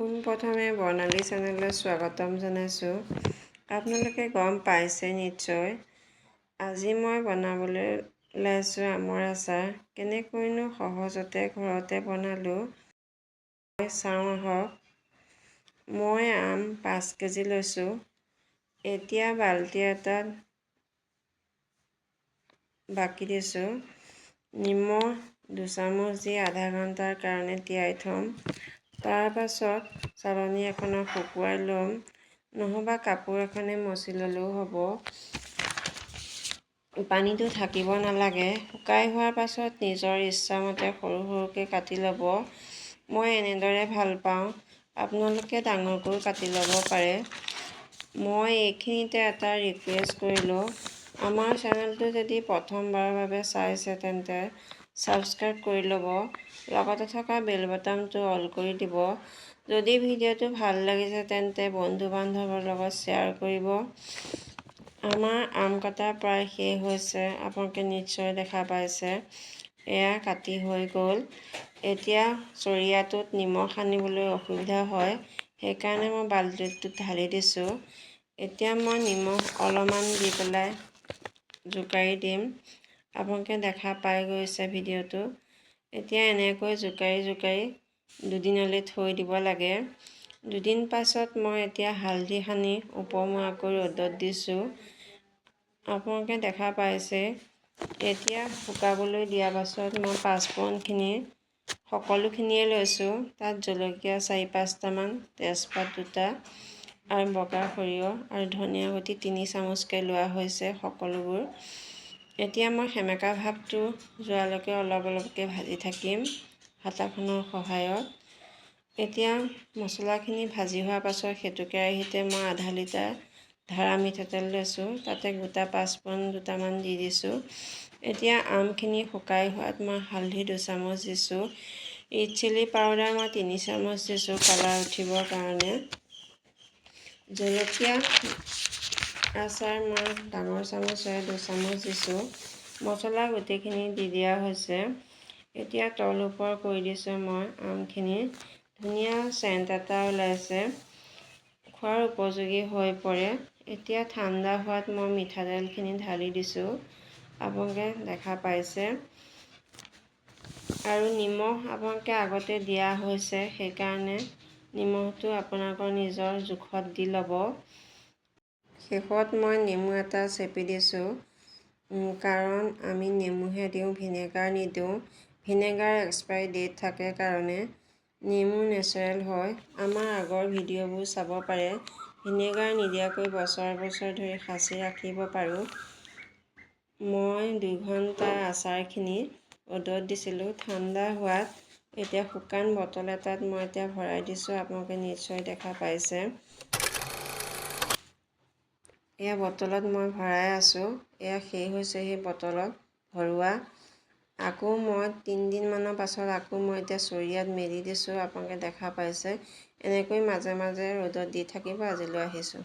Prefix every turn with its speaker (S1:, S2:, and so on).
S1: পোনপ্ৰথমে বৰ্ণালী চেনেললৈ স্বাগতম জনাইছোঁ। আপোনালোকে গম পাইছে নিশ্চয়, আজি মই বনাবলৈ ওলাইছোঁ আমৰ আচাৰ। কেনেকৈনো সহজতে ঘৰতে বনালোঁ চাওঁ আহক। মই আম 5 কেজি লৈছোঁ। এতিয়া বাল্টি এটাত বাকি দিছোঁ। নিমখ 2 চামুচ দি আধা ঘণ্টাৰ কাৰণে তিয়াই থ'ম। তাৰ পাছত চালনী এখনত শুকুৱাই ল'ম, নহবা কাপোৰ এখনে মচি ল'লেও হ'ব। পানীটো থাকিব নালাগে। শুকাই হোৱাৰ পাছত নিজৰ ইচ্ছামতে সৰু সৰুকৈ কাটি ল'ব। মই এনেদৰে ভাল পাওঁ, আপোনালোকে ডাঙৰকৈ কাটি ল'ব পাৰে। মই এইখিনিতে এটা ৰিকুৱেষ্ট কৰিলোঁ, আমাৰ চেনেলটো যদি প্ৰথমবাৰৰ বাবে চাইছে তেন্তে ছাবস্ক্ৰাইব কৰি ল'ব, লগতে থকা বেল বাটনটো অল কৰি দিব। যদি ভিডিঅ'টো ভাল লাগিছে তেন্তে বন্ধু-বান্ধৱৰ লগত শ্বেয়াৰ কৰিব। আমাৰ আম কাটা প্ৰায় শেষ হৈছে, আপোনালোকে নিশ্চয় দেখা পাইছে। এয়া কাটি হৈ গ'ল। এতিয়া চৰিয়াটোত নিমখ সানিবলৈ অসুবিধা হয়, সেইকাৰণে মই বাল্টিটোত ঢালি দিছোঁ। এতিয়া মই নিমখ অলপমান দি পেলাই জোকাৰি দিম। আপোনালোকে দেখা পাই গৈছে ভিডিঅ'টো। এতিয়া এনেকৈ জোকাৰি দুদিনলৈ থৈ দিব লাগে। দুদিন পাছত মই এতিয়া হালধি সানি উপমুৱাকৈ ৰ'দত দিছোঁ। আপোনালোকে দেখা পাইছে। এতিয়া শুকাবলৈ দিয়াৰ পাছত মই পাঁচফোৰণখিনি সকলোখিনিয়ে লৈছোঁ। তাত জলকীয়া 4-5টামান, তেজপাত 2টা আৰু বগা সৰিয়হ আৰু ধনিয়া গুটি 3 চামুচকৈ লোৱা হৈছে সকলোবোৰ। এতিয়া মই সেমেকা ভাপটো যোৱালৈকে অলপ অলপকৈ ভাজি থাকিম হাতাখনৰ সহায়ত। এতিয়া মছলাখিনি ভাজি হোৱাৰ পাছত সেইটো কেৰাহীতে মই আধা লিটাৰ ধাৰা মিঠাতেল লৈছোঁ, তাতে গোটা পাঁচফোৰণ 2টামান দি দিছোঁ। এতিয়া আমখিনি শুকাই হোৱাত মই হালধি 2 চামুচ দিছোঁ। ৰেড চিলি পাউডাৰ মই 3 চামুচ দিছোঁ কালাৰ উঠিবৰ কাৰণে। জলকীয়া আচাৰ মই ডাঙৰ চামুচেৰে 2 চামুচ দিছোঁ। মছলা গোটেইখিনি দি দিয়া হৈছে। এতিয়া তল ওপৰ কৰি দিছোঁ মই আমখিনি। ধুনীয়া চেণ্ট এটা ওলাইছে, খোৱাৰ উপযোগী হৈ পৰে। এতিয়া ঠাণ্ডা হোৱাত মই মিঠাতেলখিনি ঢালি দিছোঁ, আপোনালোকে দেখা পাইছে। আৰু নিমখ আপোনালোকে আগতে দিয়া হৈছে, সেইকাৰণে নিমখটো আপোনালোকৰ নিজৰ জোখত দি ল'ব। শেষত মই নেমু এটা চেপি দিছোঁ, কাৰণ আমি নেমুহে দিওঁ, ভিনেগাৰ নিদিওঁ। ভিনেগাৰ এক্সপাইৰী ডেট থাকে কাৰণে। নেমু নেচাৰেল হয়। আমাৰ আগৰ ভিডিঅ'বোৰ চাব পাৰে। ভিনেগাৰ নিদিয়াকৈ বছৰ বছৰ ধৰি সাঁচি ৰাখিব পাৰোঁ। মই 2 ঘণ্টা আচাৰখিনি ৰ'দত দিছিলোঁ। ঠাণ্ডা হোৱাত এতিয়া শুকান বটল এটাত মই এতিয়া ভৰাই দিছোঁ, আপোনালোকে নিশ্চয় দেখা পাইছে। এয়া বটলত মই ভৰাই আছোঁ। এয়া শেষ হৈছে সেই বটলত ভৰোৱা। আকৌ মই 3 দিনমানৰ পাছত আকৌ মই এতিয়া চৰিয়াত মেলি দিছোঁ, আপোনালোকে দেখা পাইছে। এনেকৈ মাজে মাজে ৰ'দত দি থাকিব। আজিলৈ আহিছোঁ।